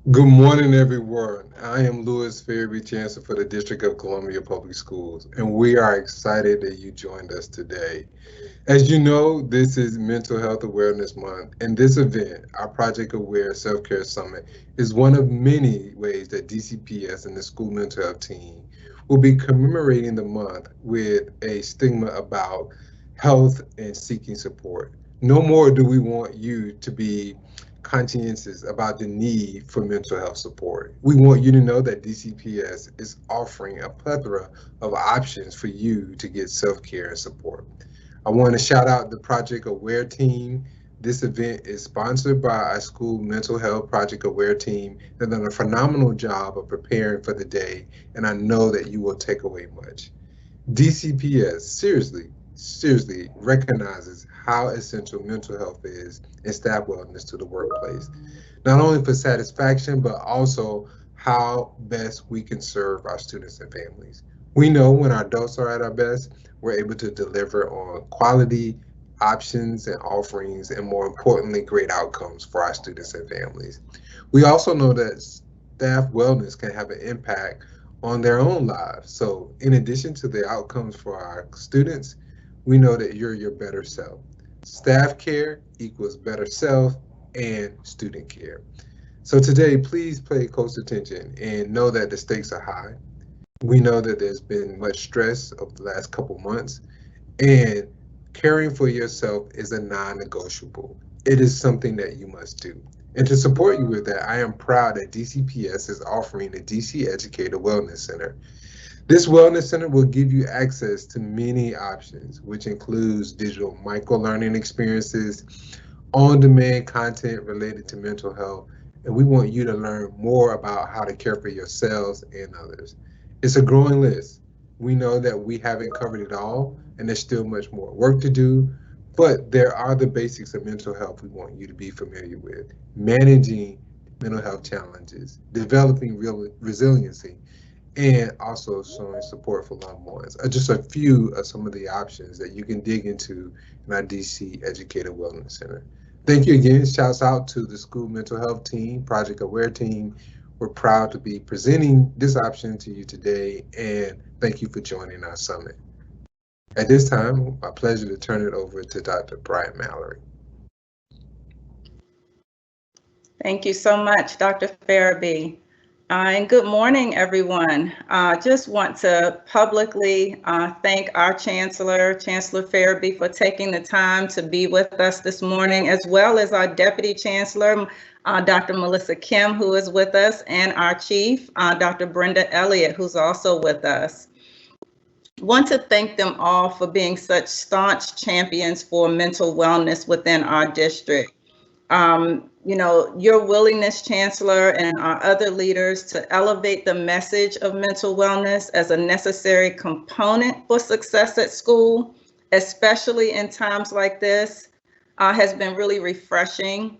Good morning, everyone. I am Louis Fairby, Chancellor for the District of Columbia Public Schools, and we are excited that you joined us today. As you know, this is Mental Health Awareness Month, and this event, our Project Aware Self-Care Summit, is one of many ways that DCPS and the school mental health team will be commemorating the month with a stigma about health and seeking support. No more do we want you to be conscientious about the need for mental health support. We want you to know that DCPS is offering a plethora of options for you to get self-care and support. I want to shout out the Project Aware team. This event is sponsored by our school mental health Project Aware team. They've done a phenomenal job of preparing for the day, and I know that you will take away much. DCPS seriously recognizes how essential mental health is and staff wellness to the workplace, not only for satisfaction, but also how best we can serve our students and families. We know when our adults are at our best, we're able to deliver on quality options and offerings, and more importantly, great outcomes for our students and families. We also know that staff wellness can have an impact on their own lives. So, in addition to the outcomes for our students, we know that you're your better self. Staff care equals better self and student care. So, today, please pay close attention and know that the stakes are high. We know that there's been much stress over the last couple months, and caring for yourself is a non negotiable. It is something that you must do. And to support you with that, I am proud that DCPS is offering the DC Educator Wellness Center. This Wellness Center will give you access to many options, which includes digital micro-learning experiences, on-demand content related to mental health, and we want you to learn more about how to care for yourselves and others. It's a growing list. We know that we haven't covered it all, and there's still much more work to do, but there are the basics of mental health we want you to be familiar with. Managing mental health challenges, developing real resiliency, and also showing support for loved ones are just a few of some of the options that you can dig into in our DC Educator Wellness Center. Thank you again. Shouts out to the school mental health team, Project Aware team. We're proud to be presenting this option to you today, and thank you for joining our summit. At this time, my pleasure to turn it over to Dr. Brian Mallory. Thank you so much, Dr. Farabee. And good morning, everyone. I just want to publicly thank our Chancellor Farabee, for taking the time to be with us this morning, as well as our Deputy Chancellor, Dr. Melissa Kim, who is with us, and our Chief, Dr. Brenda Elliott, who's also with us. Want to thank them all for being such staunch champions for mental wellness within our district. Your willingness, Chancellor, and our other leaders to elevate the message of mental wellness as a necessary component for success at school, especially in times like this, has been really refreshing.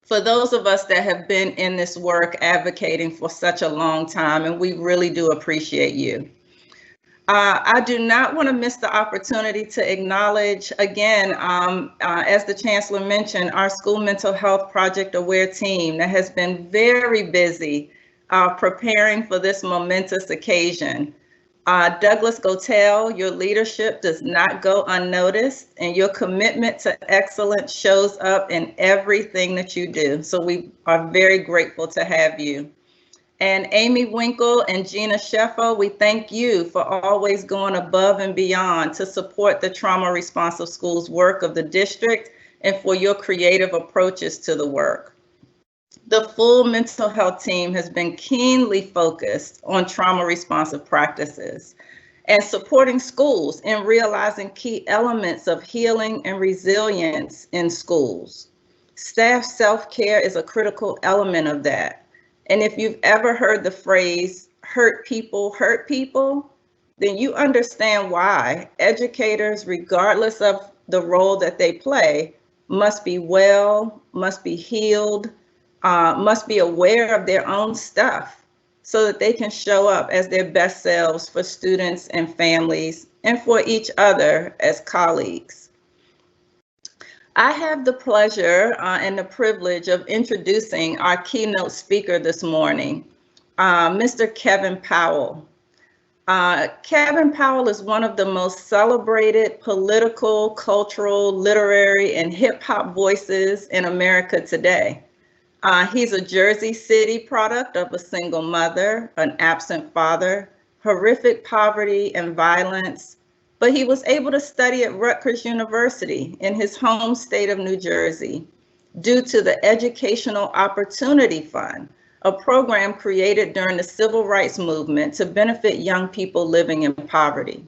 For those of us that have been in this work advocating for such a long time, and we really do appreciate you. I do not want to miss the opportunity to acknowledge again, as the Chancellor mentioned, our School Mental Health Project Aware team that has been very busy preparing for this momentous occasion. Douglas Gotel, your leadership does not go unnoticed, and your commitment to excellence shows up in everything that you do. So we are very grateful to have you. And Amy Winkle and Gina Sheffer, we thank you for always going above and beyond to support the trauma responsive schools work of the district and for your creative approaches to the work. The full mental health team has been keenly focused on trauma responsive practices and supporting schools in realizing key elements of healing and resilience in schools. Staff self-care is a critical element of that. And if you've ever heard the phrase, hurt people, then you understand why educators, regardless of the role that they play, must be well, must be healed, must be aware of their own stuff so that they can show up as their best selves for students and families and for each other as colleagues. I have the pleasure and the privilege of introducing our keynote speaker this morning, Mr. Kevin Powell. Kevin Powell is one of the most celebrated political, cultural, literary, and hip hop voices in America today. He's a Jersey City product of a single mother, an absent father, horrific poverty and violence, but he was able to study at Rutgers University in his home state of New Jersey due to the Educational Opportunity Fund, a program created during the Civil Rights Movement to benefit young people living in poverty.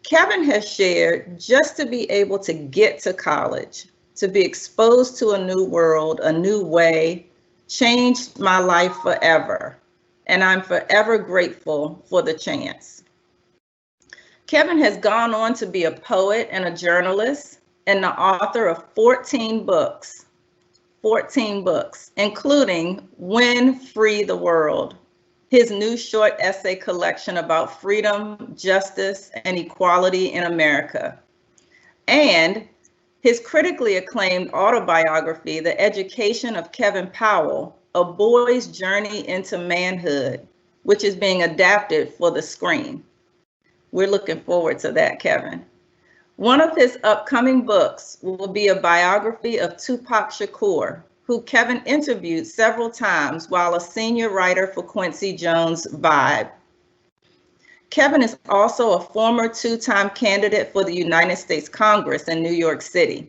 Kevin has shared just to be able to get to college, to be exposed to a new world, a new way, changed my life forever. And I'm forever grateful for the chance. Kevin has gone on to be a poet and a journalist and the author of 14 books, including When Free the World, his new short essay collection about freedom, justice, and equality in America, and his critically acclaimed autobiography, The Education of Kevin Powell, A Boy's Journey into Manhood, which is being adapted for the screen. We're looking forward to that, Kevin. One of his upcoming books will be a biography of Tupac Shakur, who Kevin interviewed several times while a senior writer for Quincy Jones' Vibe. Kevin is also a former two-time candidate for the United States Congress in New York City.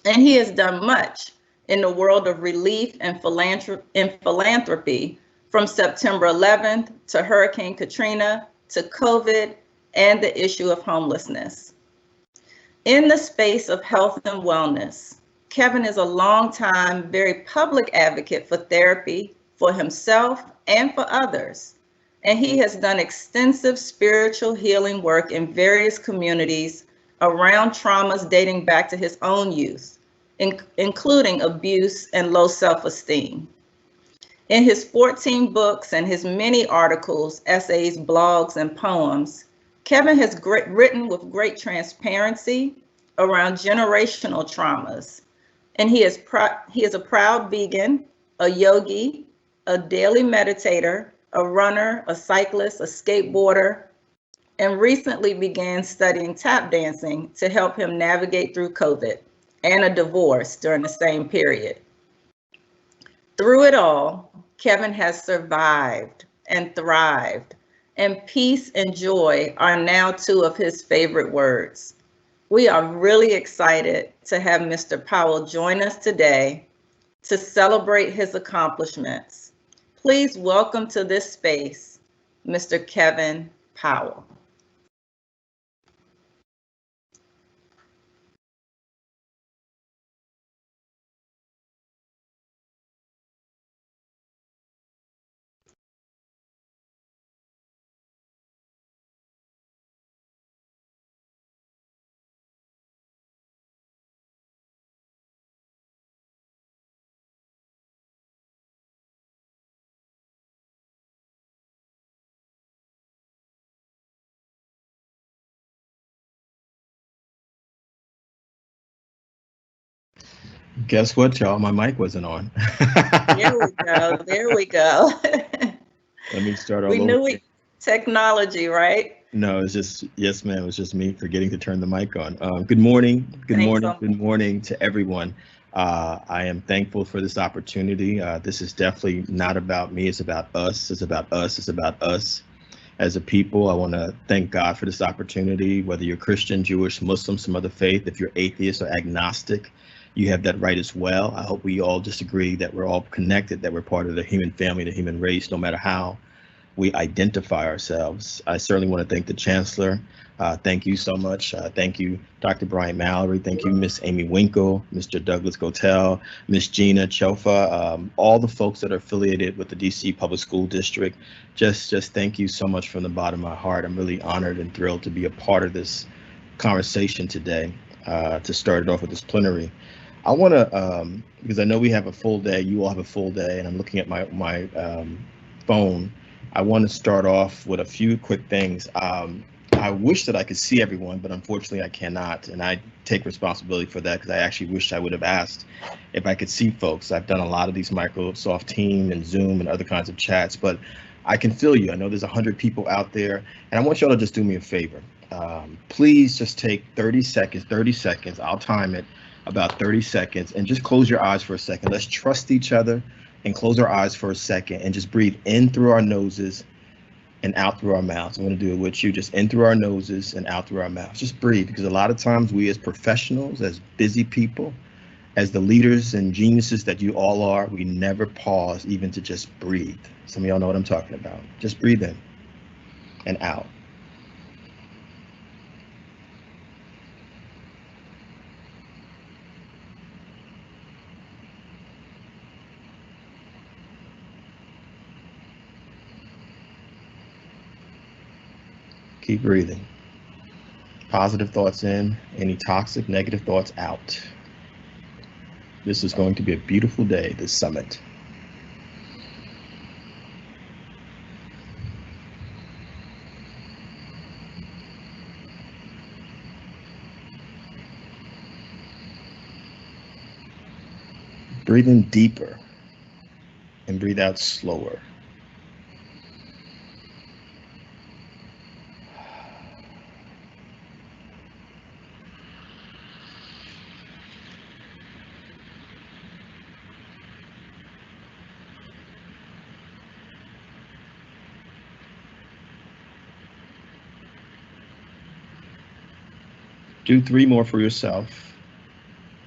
And he has done much in the world of relief and philanthropy, from September 11th to Hurricane Katrina to COVID and the issue of homelessness. In the space of health and wellness, Kevin is a longtime, very public advocate for therapy for himself and for others. And he has done extensive spiritual healing work in various communities around traumas dating back to his own youth, including abuse and low self-esteem. In his 14 books and his many articles, essays, blogs, and poems, Kevin has written with great transparency around generational traumas. And he is a proud vegan, a yogi, a daily meditator, a runner, a cyclist, a skateboarder, and recently began studying tap dancing to help him navigate through COVID and a divorce during the same period. Through it all, Kevin has survived and thrived, and peace and joy are now two of his favorite words. We are really excited to have Mr. Powell join us today to celebrate his accomplishments. Please welcome to this space, Mr. Kevin Powell. Guess what, y'all? My mic wasn't on. There we go. There we go. Let me start all We over. knew technology, right? No, it's just, yes, ma'am. It was just me forgetting to turn the mic on. Good morning. Good Thanks morning. so Good morning to everyone. I am thankful for this opportunity. This is definitely not about me. It's about us. It's about us. It's about us as a people. I want to thank God for this opportunity, whether you're Christian, Jewish, Muslim, some other faith. If you're atheist or agnostic, you have that right as well. I hope we all just agree that we're all connected, that we're part of the human family, the human race, no matter how we identify ourselves. I certainly want to thank the Chancellor. Thank you so much. Thank you, Dr. Brian Mallory. Thank you, Miss Amy Winkle, Mr. Douglas Gotel, Miss Gina Chofa, all the folks that are affiliated with the DC Public School District. Just thank you so much from the bottom of my heart. I'm really honored and thrilled to be a part of this conversation today, to start it off with this plenary. I want to, because I know we have a full day, you all have a full day, and I'm looking at my phone. I want to start off with a few quick things. I wish that I could see everyone, but unfortunately I cannot. And I take responsibility for that because I actually wish I would have asked if I could see folks. I've done a lot of these Microsoft Teams and Zoom and other kinds of chats, but I can feel you. I know there's 100 people out there, and I want y'all to just do me a favor. Please just take 30 seconds. I'll time it about 30 seconds and just close your eyes for a second. Let's trust each other and close our eyes for a second and just breathe in through our noses and out through our mouths. I'm going to do it with you. Just in through our noses and out through our mouths. Just breathe, because a lot of times we as professionals, as busy people, as the leaders and geniuses that you all are, we never pause even to just breathe. Some of y'all know what I'm talking about. Just breathe in and out. Keep breathing. Positive thoughts in, any toxic, negative thoughts out. This is going to be a beautiful day, this summit. Breathe in deeper and breathe out slower. Do 3 more for yourself.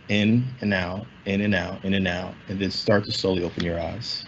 In and out, in and out, in and out, and then start to slowly open your eyes.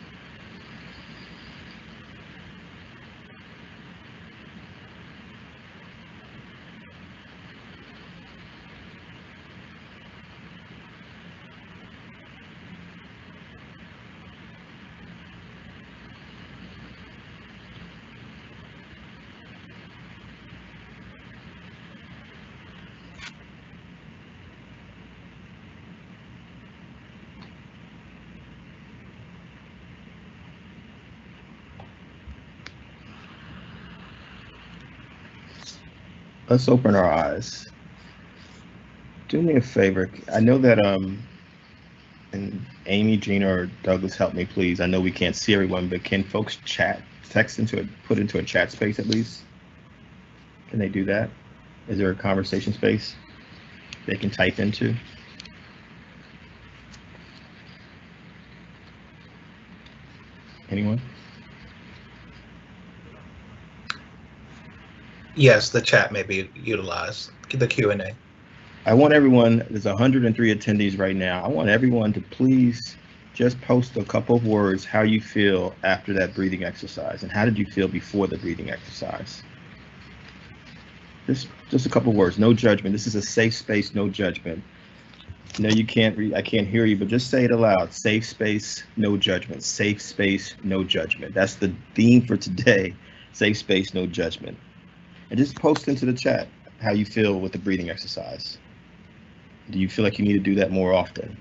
Let's open our eyes. Do me a favor. I know that and Amy, Gina, or Douglas, help me please. I know we can't see everyone, but can folks text into it, put into a chat space at least? Can they do that? Is there a conversation space they can type into? Anyone? Yes, the chat may be utilized, the Q&A. I want everyone, there's 103 attendees right now. I want everyone to please just post a couple of words how you feel after that breathing exercise, and how did you feel before the breathing exercise? Just a couple of words, no judgment. This is a safe space, no judgment. No, you can't read, I can't hear you, but just say it aloud. Safe space, no judgment. Safe space, no judgment. That's the theme for today. Safe space, no judgment. And just post into the chat how you feel with the breathing exercise. Do you feel like you need to do that more often?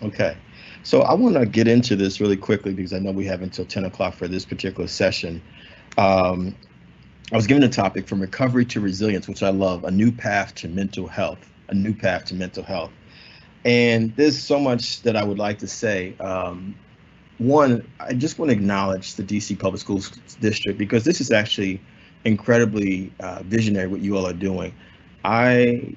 Okay, so I want to get into this really quickly because I know we have until 10 o'clock for this particular session. I was given a topic from recovery to resilience, which I love, a new path to mental health, a new path to mental health. And there's so much that I would like to say. One, I just want to acknowledge the DC Public Schools District, because this is actually incredibly visionary what you all are doing. I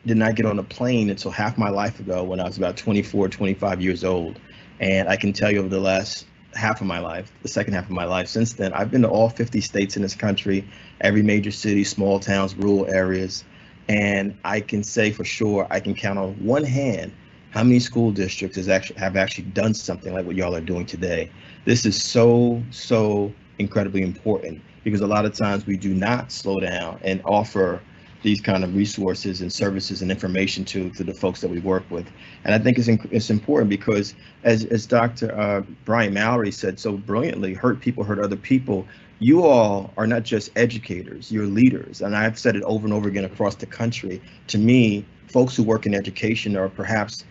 did not get on a plane until half my life ago when I was about 24, 25 years old. And I can tell you over the last half of my life, the second half of my life since then, I've been to all 50 states in this country, every major city, small towns, rural areas. And I can say for sure, I can count on one hand how many school districts have actually done something like what y'all are doing today. This is so incredibly important, because a lot of times we do not slow down and offer these kind of resources and services and information to the folks that we work with. And I think it's important because as Dr. Brian Mallory said so brilliantly, hurt people hurt other people. You all are not just educators, you're leaders. And I've said it over and over again across the country. To me, folks who work in education are perhaps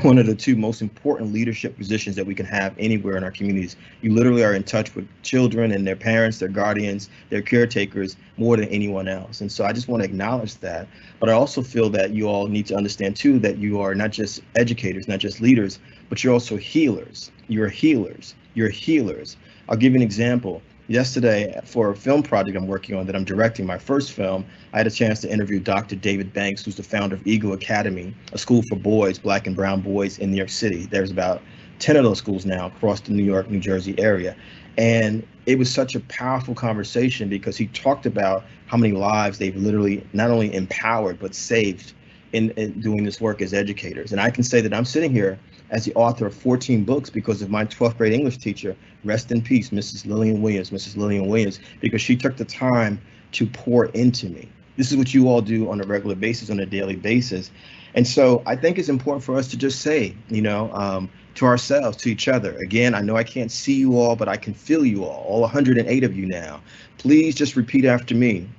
one of the two most important leadership positions that we can have anywhere in our communities. You literally are in touch with children and their parents, their guardians, their caretakers more than anyone else. And so I just want to acknowledge that. But I also feel that you all need to understand too that you are not just educators, not just leaders, but you're also healers. You're healers. You're healers. I'll give you an example. Yesterday, for a film project I'm working on that I'm directing, my first film, I had a chance to interview Dr. David Banks, who's the founder of Eagle Academy, a school for boys, Black and brown boys in New York City. There's about 10 of those schools now across the New York, New Jersey area. And it was such a powerful conversation because he talked about how many lives they've literally not only empowered, but saved in doing this work as educators. And I can say that I'm sitting here as the author of 14 books because of my 12th grade English teacher, rest in peace, Mrs. Lillian Williams, because she took the time to pour into me. This is what you all do on a regular basis, on a daily basis. And so I think it's important for us to just say, to ourselves, to each other. Again, I know I can't see you all, but I can feel you all 108 of you now. Please just repeat after me.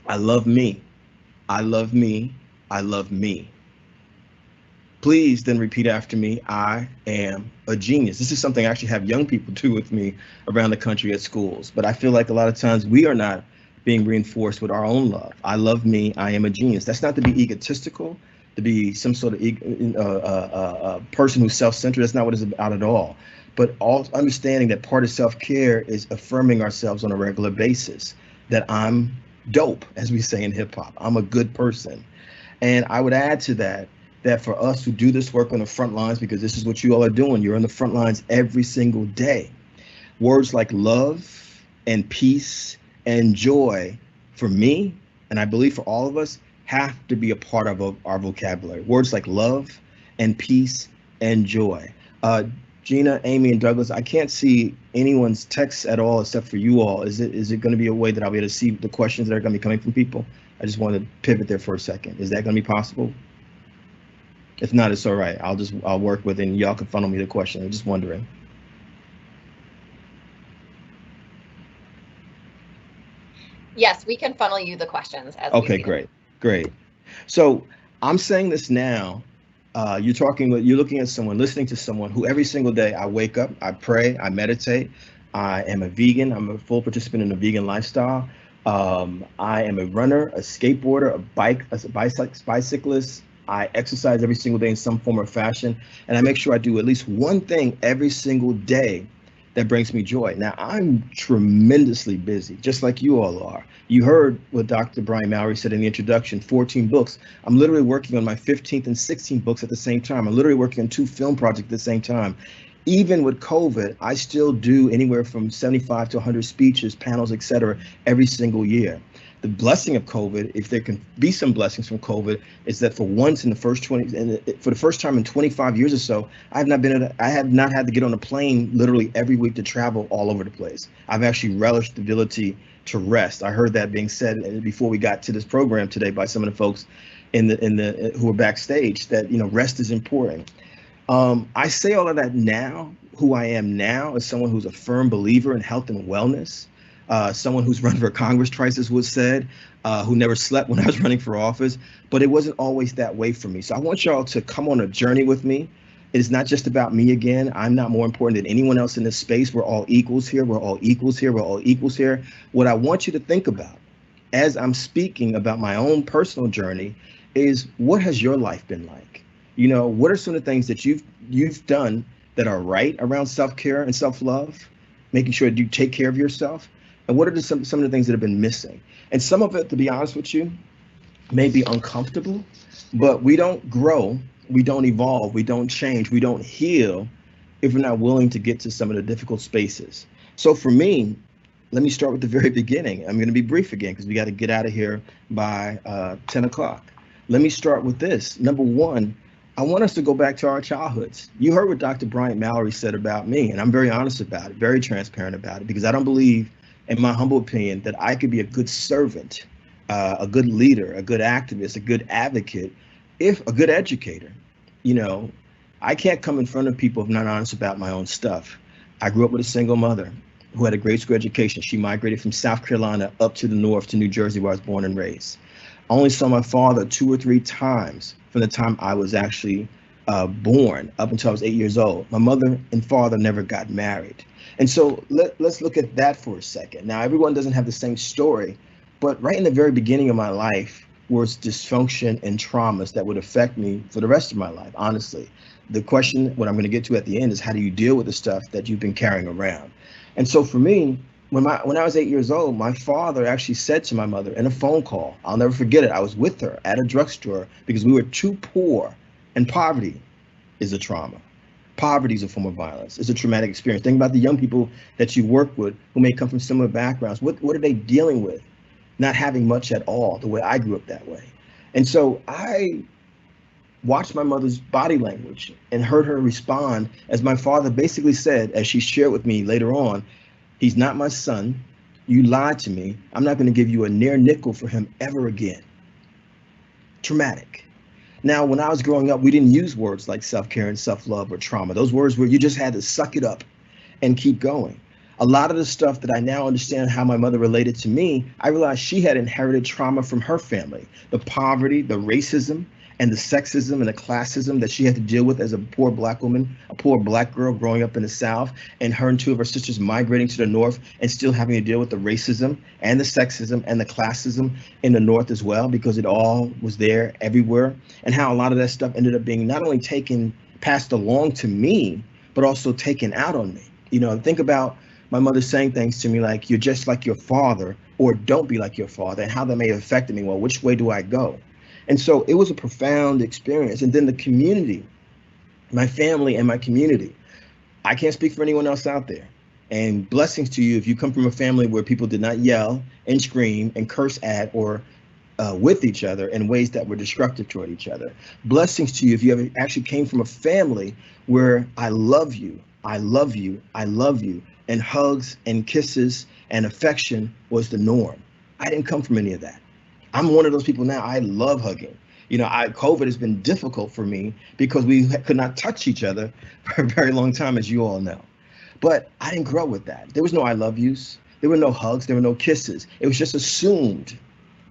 I love me. I love me. I love me. Please then repeat after me. I am a genius. This is something I actually have young people do with me around the country at schools. But I feel like a lot of times we are not being reinforced with our own love. I love me. I am a genius. That's not to be egotistical, to be some sort of person who's self-centered. That's not what it's about at all. But all understanding that part of self-care is affirming ourselves on a regular basis, that I'm dope, as we say in hip hop. I'm a good person. And I would add to that for us who do this work on the front lines, because this is what you all are doing, you're on the front lines every single day. Words like love and peace and joy, for me, and I believe for all of us, have to be a part of our vocabulary. Words like love and peace and joy. Gina, Amy, and Douglas, I can't see anyone's texts at all except for you all. Is it going to be a way that I'll be able to see the questions that are going to be coming from people? I just want to pivot there for a second. Is that going to be possible? If not, it's all right. I'll work with it and y'all can funnel me the question. I'm just wondering. Yes, we can funnel you the questions. Okay, great. So I'm saying this now. You're looking at someone, listening to someone who every single day I wake up, I pray, I meditate. I am a vegan. I'm a full participant in the vegan lifestyle. I am a runner, a skateboarder, a bicyclist. I exercise every single day in some form or fashion, and I make sure I do at least one thing every single day that brings me joy. Now, I'm tremendously busy, just like you all are. You heard what Dr. Brian Mallory said in the introduction, 14 books. I'm literally working on my 15th and 16th books at the same time. I'm literally working on 2 film projects at the same time. Even with COVID, I still do anywhere from 75 to 100 speeches, panels, etc., every single year. The blessing of COVID, if there can be some blessings from COVID, is that for once in the first for the first time in 25 years or so, I have not had to get on a plane literally every week to travel all over the place. I've actually relished the ability to rest. I heard that being said before we got to this program today by some of the folks who are backstage, that rest is important. I say all of that now. Who I am now is someone who's a firm believer in health and wellness. Someone who's run for Congress twice, as was said, who never slept when I was running for office, but it wasn't always that way for me. So I want y'all to come on a journey with me. It is not just about me again. I'm not more important than anyone else in this space. We're all equals here. We're all equals here. We're all equals here. What I want you to think about as I'm speaking about my own personal journey is, what has your life been like? What are some of the things that you've done that are right around self-care and self-love, making sure that you take care of yourself? And what are some of the things that have been missing? And some of it, to be honest with you, may be uncomfortable, but we don't grow, we don't evolve, we don't change, we don't heal if we're not willing to get to some of the difficult spaces. So for me, let me start with the very beginning. I'm going to be brief again because we got to get out of here by 10 o'clock. Let me start with this. Number one, I want us to go back to our childhoods. You heard what Dr. Bryant Mallory said about me, and I'm very honest about it, very transparent about it, because I don't believe, in my humble opinion, that I could be a good servant, a good leader, a good activist, a good advocate, if a good educator. I can't come in front of people if I'm not honest about my own stuff. I grew up with a single mother. who had a grade school education. She migrated from South Carolina up to the north to New Jersey, where I was born and raised. I only saw my father 2 or 3 times from the time I was actually born up until I was 8 years old. My mother and father never got married. And so let's look at that for a second. Now, everyone doesn't have the same story, but right in the very beginning of my life was dysfunction and traumas that would affect me for the rest of my life, honestly. The question, what I'm going to get to at the end, is how do you deal with the stuff that you've been carrying around? And so for me, when I was 8 years old, my father actually said to my mother in a phone call, I'll never forget it, I was with her at a drugstore because we were too poor, and poverty is a trauma. Poverty is a form of violence. It's a traumatic experience. Think about the young people that you work with who may come from similar backgrounds. What are they dealing with? Not having much at all, the way I grew up that way. And so I watched my mother's body language and heard her respond as my father basically said, as she shared with me later on, he's not my son. You lied to me. I'm not going to give you a near nickel for him ever again. Traumatic. Now, when I was growing up, we didn't use words like self-care and self-love or trauma. Those words where you just had to suck it up and keep going. A lot of the stuff that I now understand how my mother related to me, I realized she had inherited trauma from her family. The poverty, the racism, and the sexism and the classism that she had to deal with as a poor Black woman, a poor Black girl growing up in the South, and her and 2 of her sisters migrating to the North and still having to deal with the racism and the sexism and the classism in the North as well, because it all was there everywhere, and how a lot of that stuff ended up being not only passed along to me, but also taken out on me. You know, think about my mother saying things to me like, you're just like your father, or don't be like your father, and how that may have affected me. Well, which way do I go? And so it was a profound experience. And then the community, my family and my community. I can't speak for anyone else out there. And blessings to you if you come from a family where people did not yell and scream and curse at or with each other in ways that were destructive toward each other. Blessings to you if you ever actually came from a family where I love you, I love you, I love you, and hugs and kisses and affection was the norm. I didn't come from any of that. I'm one of those people now. I love hugging. You know, COVID has been difficult for me because we could not touch each other for a very long time, as you all know. But I didn't grow up with that. There was no I love yous. There were no hugs. There were no kisses. It was just assumed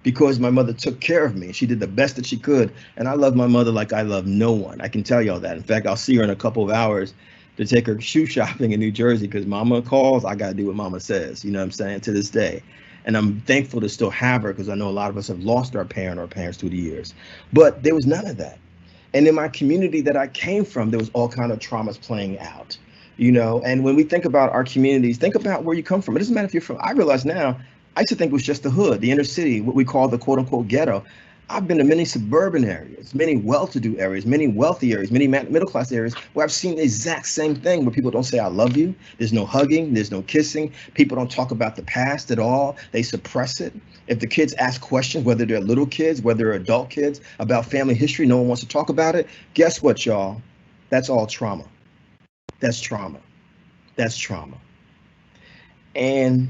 because my mother took care of me. She did the best that she could. And I love my mother like I love no one. I can tell y'all that. In fact, I'll see her in a couple of hours to take her shoe shopping in New Jersey because mama calls. I got to do what mama says. You know what I'm saying? To this day. And I'm thankful to still have her because I know a lot of us have lost our parent or parents through the years. But there was none of that. And in my community that I came from, there was all kind of traumas playing out, you know. And when we think about our communities, think about where you come from. It doesn't matter if you're from, I realize now, I used to think it was just the hood, the inner city, what we call the quote unquote ghetto. I've been to many suburban areas, many well-to-do areas, many wealthy areas, many middle-class areas where I've seen the exact same thing, where people don't say I love you. There's no hugging, there's no kissing. People don't talk about the past at all. They suppress it. If the kids ask questions, whether they're little kids, whether they're adult kids, about family history, no one wants to talk about it. Guess what, y'all? That's all trauma. That's trauma. That's trauma. And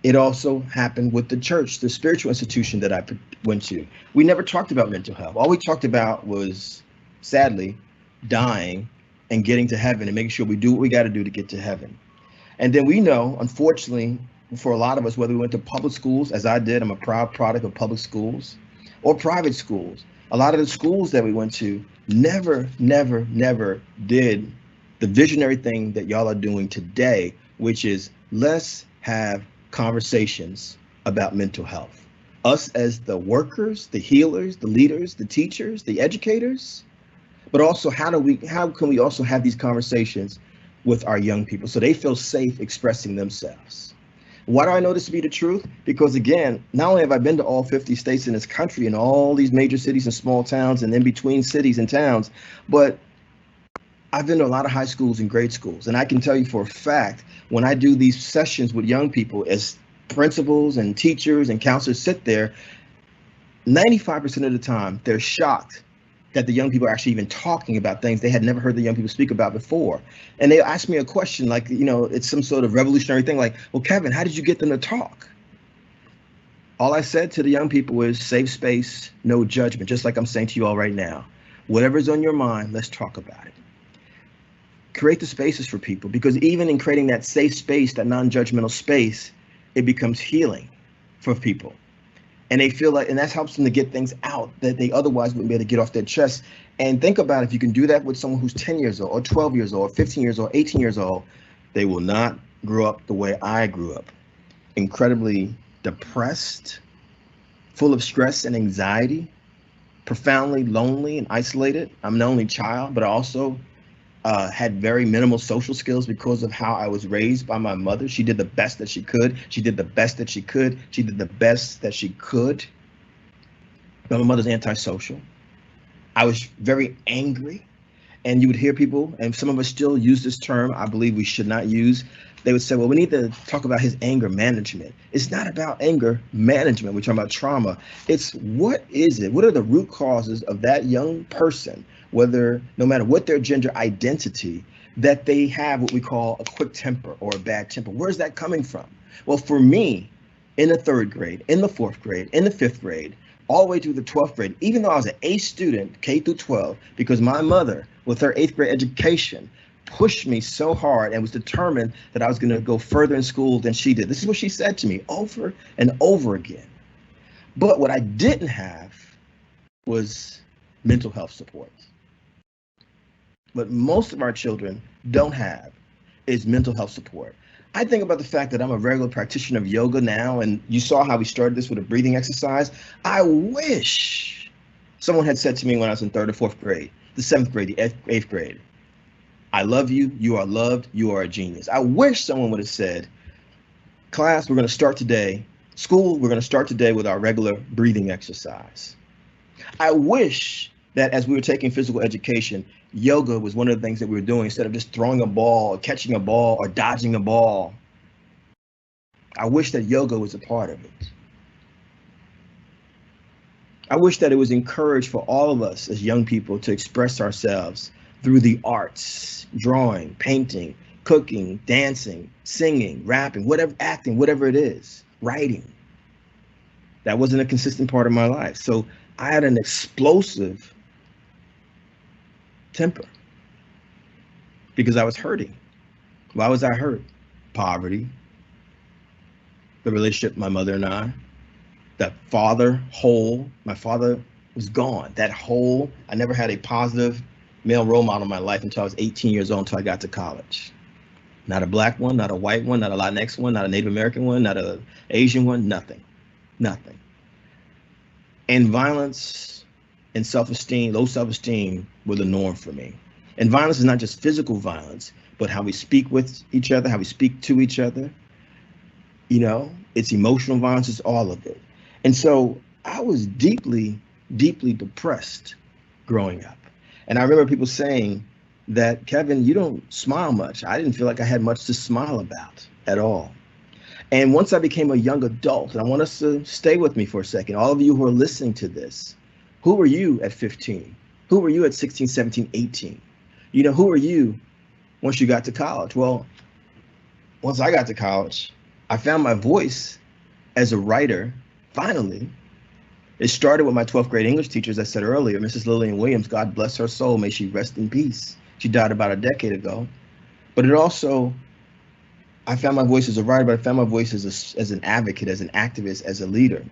it also happened with the church, the spiritual institution that I went to. We never talked about mental health. All we talked about was, sadly, dying and getting to heaven and making sure we do what we got to do to get to heaven. And then we know, unfortunately, for a lot of us, whether we went to public schools, as I did, I'm a proud product of public schools, or private schools. A lot of the schools that we went to never did the visionary thing that y'all are doing today, which is let's have conversations about mental health. Us as the workers, the healers, the leaders, the teachers, the educators, but also how can we also have these conversations with our young people so they feel safe expressing themselves? Why do I know this to be the truth? Because again, not only have I been to all 50 states in this country and all these major cities and small towns and in between cities and towns, but I've been to a lot of high schools and grade schools. And I can tell you for a fact, when I do these sessions with young people, as principals and teachers and counselors sit there, 95% of the time, they're shocked that the young people are actually even talking about things they had never heard the young people speak about before. And they ask me a question like, you know, it's some sort of revolutionary thing like, well, Kevin, how did you get them to talk? All I said to the young people is safe space, no judgment, just like I'm saying to you all right now. Whatever's on your mind, let's talk about it. create the spaces for people, because even in creating that safe space, that non-judgmental space, it becomes healing for people. And they feel like, and that helps them to get things out that they otherwise wouldn't be able to get off their chest. And think about if you can do that with someone who's 10 years old or 12 years old, or 15 years old, 18 years old, they will not grow up the way I grew up. Incredibly depressed, full of stress and anxiety, profoundly lonely and isolated. I'm the only child, but I also had very minimal social skills because of how I was raised by my mother. She did the best that she could. She did the best that she could. She did the best that she could. But my mother's antisocial. I was very angry. And you would hear people, and some of us still use this term, I believe we should not use. They would say, well, we need to talk about his anger management. It's not about anger management. We're talking about trauma. It's what is it? What are the root causes of that young person, whether, no matter what their gender identity, that they have what we call a quick temper or a bad temper? Where's that coming from? Well, for me, in the 3rd grade, in the 4th grade, in the 5th grade, all the way through the 12th grade, even though I was an A student, K through 12, because my mother, with her 8th grade education, pushed me so hard and was determined that I was going to go further in school than she did. This is what she said to me over and over again. But what I didn't have was mental health support. What most of our children don't have is mental health support. I think about the fact that I'm a regular practitioner of yoga now, and you saw how we started this with a breathing exercise. I wish someone had said to me when I was in 3rd or 4th grade, the 7th grade, the 8th grade, I love you, you are loved, you are a genius. I wish someone would have said, class, we're going to start today. School, we're going to start today with our regular breathing exercise. I wish that as we were taking physical education, yoga was one of the things that we were doing instead of just throwing a ball or catching a ball or dodging a ball. I wish that yoga was a part of it. I wish that it was encouraged for all of us as young people to express ourselves through the arts, drawing, painting, cooking, dancing, singing, rapping, whatever, acting, whatever it is, writing. That wasn't a consistent part of my life. So I had an explosive temper because I was hurting. Why was I hurt? Poverty, the relationship, my mother and I, that father hole, my father was gone. That hole, I never had a positive male role model in my life until I was 18 years old, until I got to college. Not a black one, not a white one, not a Latinx one, not a Native American one, not an Asian one, nothing, nothing. And violence and self-esteem, low self-esteem were the norm for me. And violence is not just physical violence, but how we speak with each other, how we speak to each other. You know, it's emotional violence, it's all of it. And so I was deeply, deeply depressed growing up. And I remember people saying that, Kevin, you don't smile much. I didn't feel like I had much to smile about at all. And once I became a young adult, and I want us to stay with me for a second, all of you who are listening to this, who were you at 15? Who were you at 16, 17, 18? You know, who were you once you got to college? Well, once I got to college, I found my voice as a writer, finally. It started with my 12th grade English teacher, as I said earlier, Mrs. Lillian Williams, God bless her soul, may she rest in peace. She died about a decade ago. But it also, I found my voice as a writer, but I found my voice as an advocate, as an activist, as a leader.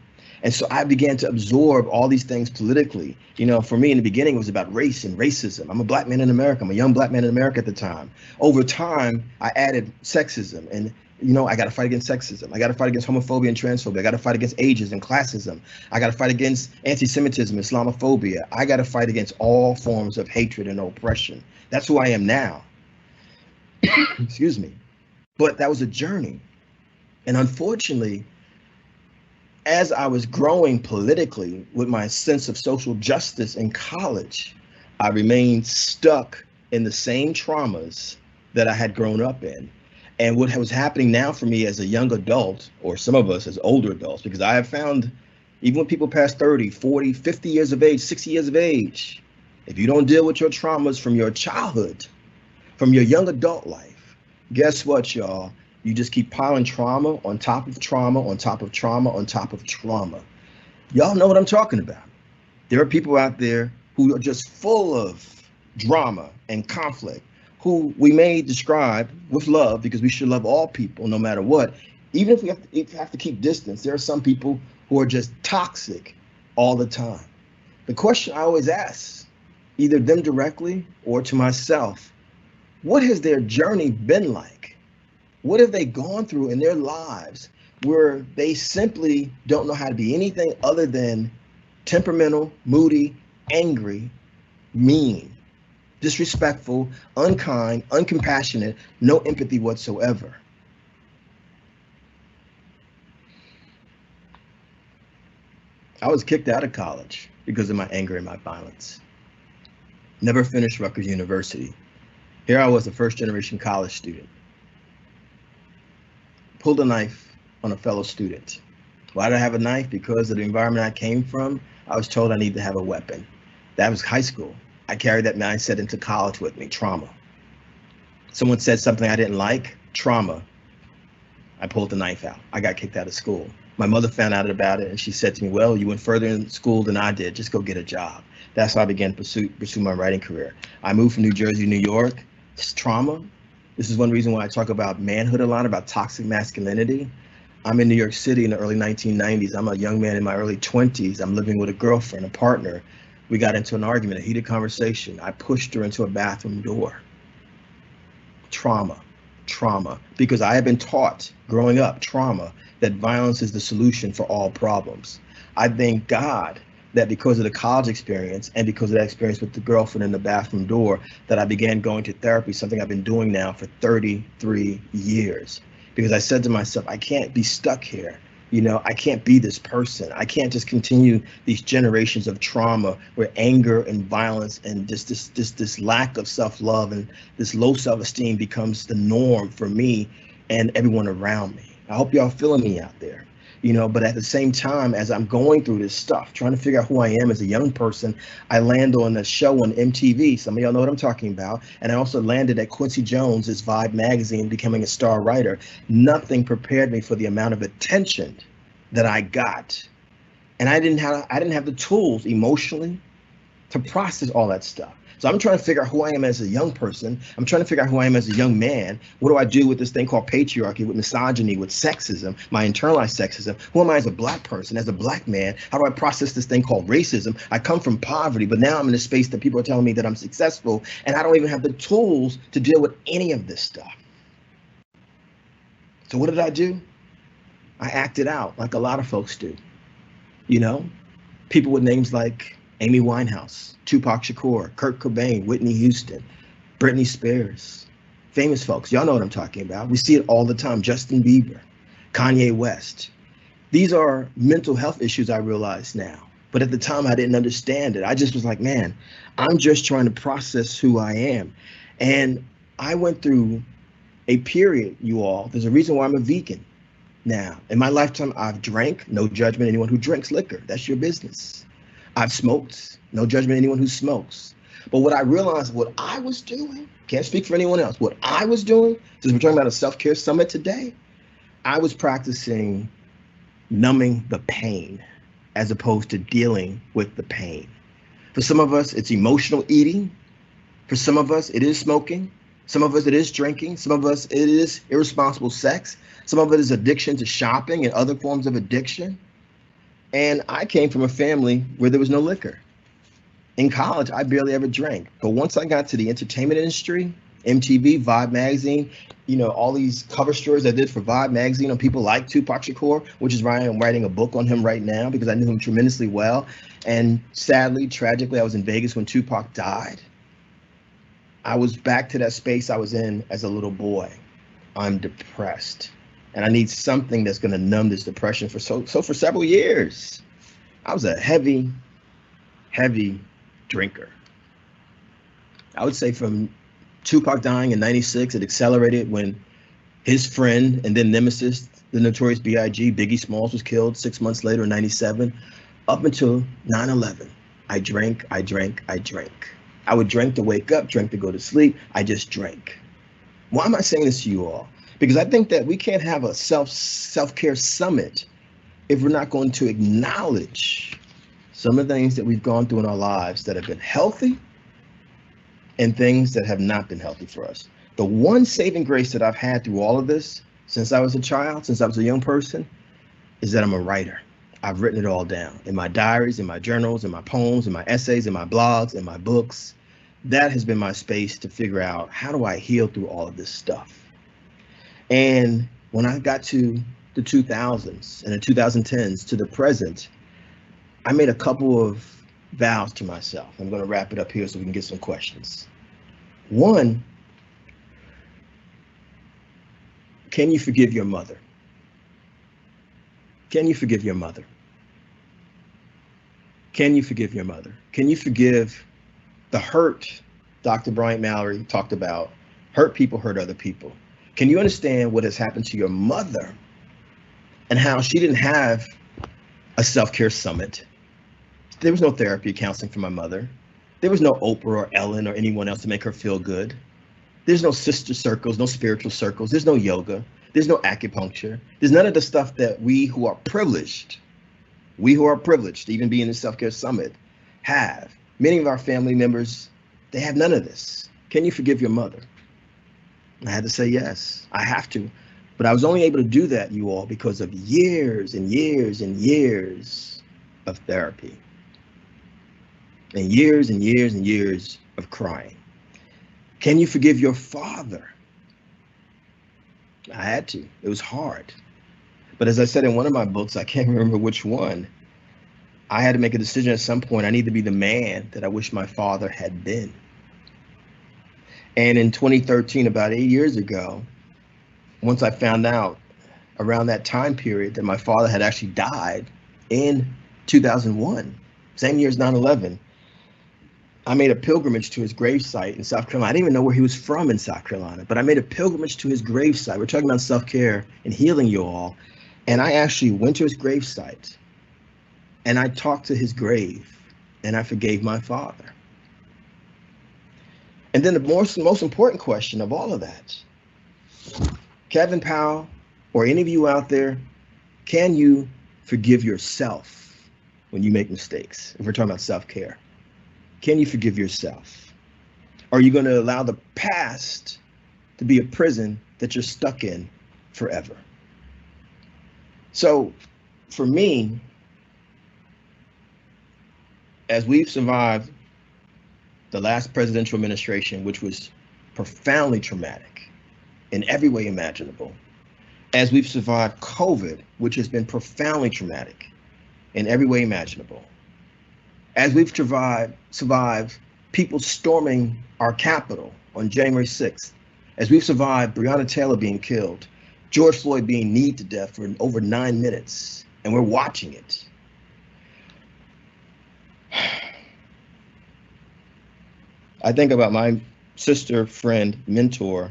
And so I began to absorb all these things politically. You know, for me in the beginning, it was about race and racism. I'm a black man in America. I'm a young black man in America at the time. Over time, I added sexism, and you know, I got to fight against sexism. I got to fight against homophobia and transphobia. I got to fight against ageism and classism. I got to fight against anti-Semitism, Islamophobia. I got to fight against all forms of hatred and oppression. That's who I am now. Excuse me. But that was a journey. And unfortunately, as I was growing politically with my sense of social justice in college, I remained stuck in the same traumas that I had grown up in. And what was happening now for me as a young adult, or some of us as older adults, because I have found, even when people pass 30, 40, 50 years of age, 60 years of age, if you don't deal with your traumas from your childhood, from your young adult life, guess what, y'all? You just keep piling trauma on top of trauma, on top of trauma, on top of trauma. Y'all know what I'm talking about. There are people out there who are just full of drama and conflict, who we may describe with love, because we should love all people no matter what. Even if we have to keep distance, there are some people who are just toxic all the time. The question I always ask, either them directly or to myself, what has their journey been like? What have they gone through in their lives where they simply don't know how to be anything other than temperamental, moody, angry, mean, disrespectful, unkind, uncompassionate, no empathy whatsoever? I was kicked out of college because of my anger and my violence. Never finished Rutgers University. Here I was, a first-generation college student. Pulled a knife on a fellow student. Why did I have a knife? Because of the environment I came from. I was told I needed to have a weapon. That was high school. I carried that mindset into college with me, trauma. Someone said something I didn't like, trauma. I pulled the knife out. I got kicked out of school. My mother found out about it and she said to me, well, you went further in school than I did, just go get a job. That's how I began to pursue my writing career. I moved from New Jersey to New York. It's trauma. This is one reason why I talk about manhood a lot, about toxic masculinity. I'm in New York City in the early 1990s. I'm a young man in my early 20s. I'm living with a girlfriend, a partner. We got into an argument, a heated conversation. I pushed her into a bathroom door. Trauma, because I had been taught growing up, trauma, that violence is the solution for all problems. I thank God that because of the college experience and because of that experience with the girlfriend in the bathroom door, that I began going to therapy, something I've been doing now for 33 years. Because I said to myself, I can't be stuck here. You know, I can't be this person. I can't just continue these generations of trauma where anger and violence and this lack of self-love and this low self-esteem becomes the norm for me and everyone around me. I hope y'all feeling me out there. You know, but at the same time, as I'm going through this stuff, trying to figure out who I am as a young person, I land on a show on MTV. Some of y'all know what I'm talking about. And I also landed at Quincy Jones's Vibe magazine, becoming a star writer. Nothing prepared me for the amount of attention that I got. And I didn't have the tools emotionally to process all that stuff. So I'm trying to figure out who I am as a young person. I'm trying to figure out who I am as a young man. What do I do with this thing called patriarchy, with misogyny, with sexism, my internalized sexism? Who am I as a black person, as a black man? How do I process this thing called racism? I come from poverty, but now I'm in a space that people are telling me that I'm successful, and I don't even have the tools to deal with any of this stuff. So what did I do? I acted out like a lot of folks do. You know, people with names like Amy Winehouse, Tupac Shakur, Kurt Cobain, Whitney Houston, Britney Spears, famous folks. Y'all know what I'm talking about. We see it all the time. Justin Bieber, Kanye West. These are mental health issues, I realize now. But at the time, I didn't understand it. I just was like, man, I'm just trying to process who I am. And I went through a period, you all. There's a reason why I'm a vegan now. In my lifetime, I've drank. No judgment anyone who drinks liquor. That's your business. I've smoked. No judgment anyone who smokes. But what I realized, what I was doing, can't speak for anyone else, what I was doing, since we're talking about a self-care summit today, I was practicing numbing the pain as opposed to dealing with the pain. For some of us, it's emotional eating. For some of us, it is smoking. Some of us, it is drinking. Some of us, it is irresponsible sex. Some of it is addiction to shopping and other forms of addiction. And I came from a family where there was no liquor. In college, I barely ever drank. But once I got to the entertainment industry, MTV, Vibe magazine, you know, all these cover stories I did for Vibe magazine on people like Tupac Shakur, which is why I'm writing a book on him right now, because I knew him tremendously well. And sadly, tragically, I was in Vegas when Tupac died. I was back to that space I was in as a little boy. I'm depressed. And I need something that's going to numb this depression for for several years. I was a heavy drinker. I would say from Tupac dying in '96, it accelerated when his friend and then nemesis, the Notorious B.I.G., Biggie Smalls, was killed 6 months later in '97. Up until 9/11, I drank. I would drink to wake up, drink to go to sleep. I just drank. Why am I saying this to you all? Because I think that we can't have a self-care summit if we're not going to acknowledge some of the things that we've gone through in our lives that have been healthy and things that have not been healthy for us. The one saving grace that I've had through all of this, since I was a child, since I was a young person, is that I'm a writer. I've written it all down in my diaries, in my journals, in my poems, in my essays, in my blogs, in my books. That has been my space to figure out, how do I heal through all of this stuff? And when I got to the 2000s and the 2010s to the present, I made a couple of vows to myself. I'm going to wrap it up here so we can get some questions. One, can you forgive your mother? Can you forgive your mother? Can you forgive your mother? Can you forgive the hurt Dr. Bryant Mallory talked about? Hurt people hurt other people. Can you understand what has happened to your mother and how she didn't have a self-care summit? There was no therapy counseling for my mother. There was no Oprah or Ellen or anyone else to make her feel good. There's no sister circles, no spiritual circles. There's no yoga. There's no acupuncture. There's none of the stuff that we who are privileged to even be in the self-care summit have. Many of our family members, they have none of this. Can you forgive your mother? I had to say yes, I have to. But I was only able to do that, you all, because of years and years and years of therapy. And years and years and years of crying. Can you forgive your father? I had to. It was hard. But as I said in one of my books, I can't remember which one, I had to make a decision at some point. I need to be the man that I wish my father had been. And in 2013, about 8 years ago, once I found out around that time period that my father had actually died in 2001, same year as 9/11, I made a pilgrimage to his gravesite in South Carolina. I didn't even know where he was from in South Carolina, but I made a pilgrimage to his gravesite. We're talking about self-care and healing, you all. And I actually went to his gravesite and I talked to his grave and I forgave my father. And then the most important question of all of that, Kevin Powell, or any of you out there, can you forgive yourself when you make mistakes? If we're talking about self-care, can you forgive yourself? Are you going to allow the past to be a prison that you're stuck in forever? So for me, as we've survived the last presidential administration, which was profoundly traumatic in every way imaginable, as we've survived COVID, which has been profoundly traumatic in every way imaginable, as we've survived people storming our Capitol on January 6th, as we've survived Breonna Taylor being killed, George Floyd being kneed to death for over 9 minutes, and we're watching it. I think about my sister, friend, mentor,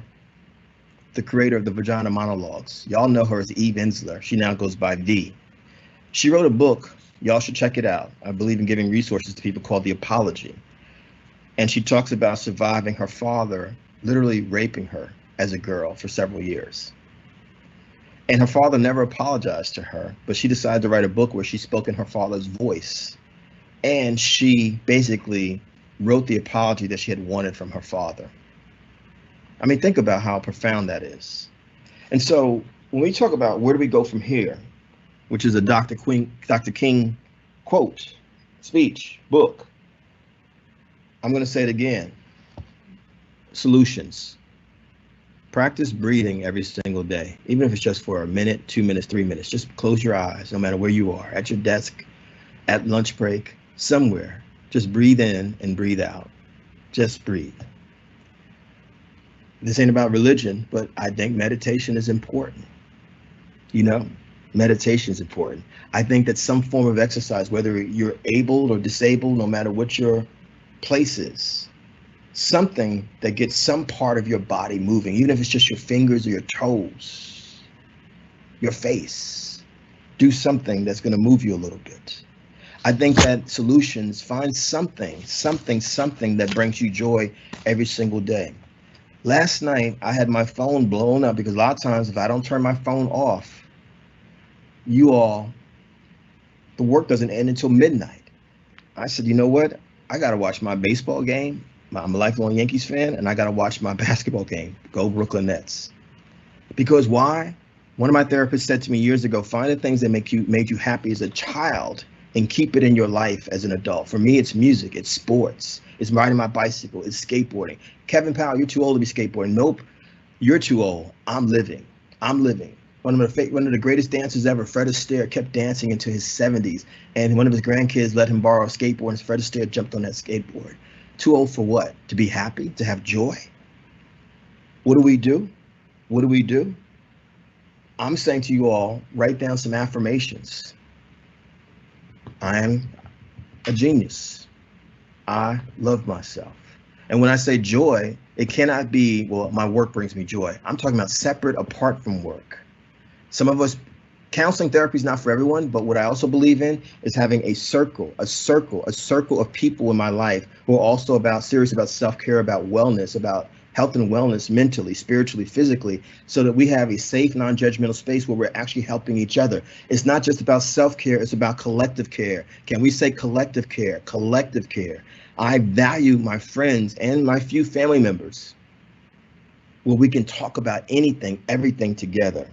the creator of the Vagina Monologues. Y'all know her as Eve Ensler. She now goes by V. She wrote a book, y'all should check it out. I believe in giving resources to people, called The Apology. And she talks about surviving her father literally raping her as a girl for several years. And her father never apologized to her, but she decided to write a book where she spoke in her father's voice. And she basically wrote the apology that she had wanted from her father. I mean, think about how profound that is. And so when we talk about where do we go from here, which is a Dr. King quote, speech, book, I'm going to say it again. Solutions. Practice breathing every single day, even if it's just for a minute, 2 minutes, 3 minutes. Just close your eyes, no matter where you are, at your desk, at lunch break, somewhere. Just breathe in and breathe out. Just breathe. This ain't about religion, but I think meditation is important. You know, meditation is important. I think that some form of exercise, whether you're able or disabled, no matter what your place is, something that gets some part of your body moving, even if it's just your fingers or your toes, your face, do something that's going to move you a little bit. I think that solutions, find something that brings you joy every single day. Last night, I had my phone blown up because a lot of times if I don't turn my phone off, the work doesn't end until midnight. I said, you know what? I got to watch my baseball game I'm a lifelong Yankees fan, and I got to watch my basketball game. Go Brooklyn Nets. Because why? One of my therapists said to me years ago, find the things that made you happy as a child and keep it in your life as an adult. For me, it's music, it's sports, it's riding my bicycle, it's skateboarding. Kevin Powell, you're too old to be skateboarding. Nope, you're too old. I'm living. One of the greatest dancers ever, Fred Astaire, kept dancing into his 70s, and one of his grandkids let him borrow a skateboard, and Fred Astaire jumped on that skateboard. Too old for what? To be happy? To have joy? What do we do? What do we do? I'm saying to you all, write down some affirmations. I am a genius. I love myself. And when I say joy, it cannot be, well, my work brings me joy. I'm talking about separate, apart from work. Some of us, counseling therapy is not for everyone, but what I also believe in is having a circle of people in my life who are also serious about self-care, about wellness, about health and wellness, mentally, spiritually, physically, so that we have a safe, non-judgmental space where we're actually helping each other. It's not just about self-care, it's about collective care. Can we say collective care? Collective care. I value my friends and my few family members where we can talk about anything, everything together.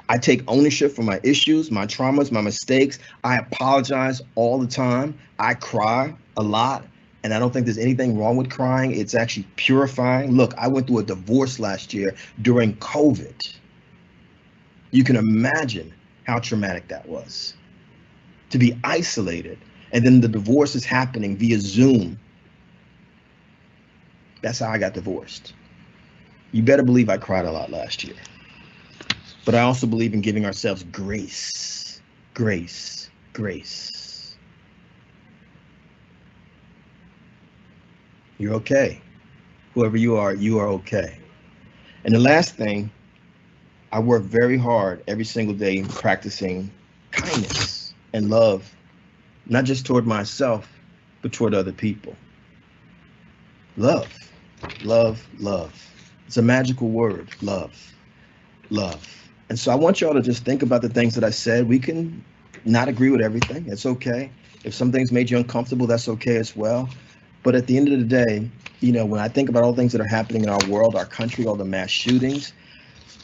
I take ownership for my issues, my traumas, my mistakes. I apologize all the time. I cry a lot. And I don't think there's anything wrong with crying. It's actually purifying. Look, I went through a divorce last year during COVID. You can imagine how traumatic that was. To be isolated, and then the divorce is happening via Zoom. That's how I got divorced. You better believe I cried a lot last year. But I also believe in giving ourselves grace, grace, grace. You're okay. Whoever you are okay. And the last thing, I work very hard every single day practicing kindness and love, not just toward myself, but toward other people. Love, love, love. It's a magical word, love, love. And so I want y'all to just think about the things that I said. We can not agree with everything. It's okay. If some things made you uncomfortable, that's okay as well. But at the end of the day, you know, when I think about all the things that are happening in our world, our country, all the mass shootings,